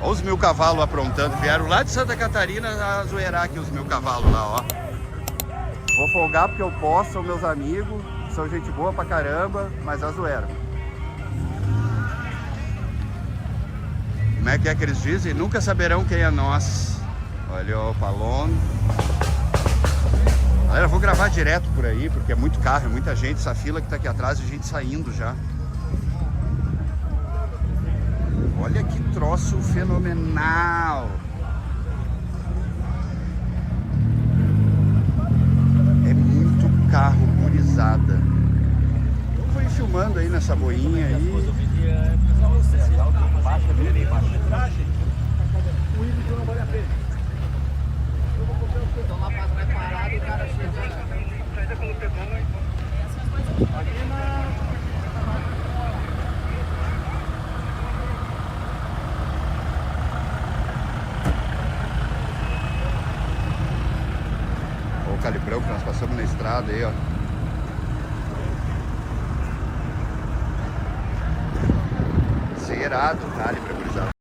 Olha os 1000 cavalos aprontando. Vieram lá de Santa Catarina a zoeirar aqui os 1000 cavalos lá, ó. Vou folgar porque eu posso, são meus amigos, são gente boa pra caramba, mas a zoeira. Como é que eles dizem? Nunca saberão quem é nós. Olha o Palone. Galera, eu vou gravar direto por aí, porque é muito carro, é muita gente. Essa fila que tá aqui atrás e gente saindo já. Olha que troço fenomenal. É muito carro, gurizada. Eu vou ir filmando aí nessa boinha aí. Então lá pra trás parado, o cara chega. Olha o calibrão que nós passamos na estrada aí, ó. Zerado o calibre, gurizada.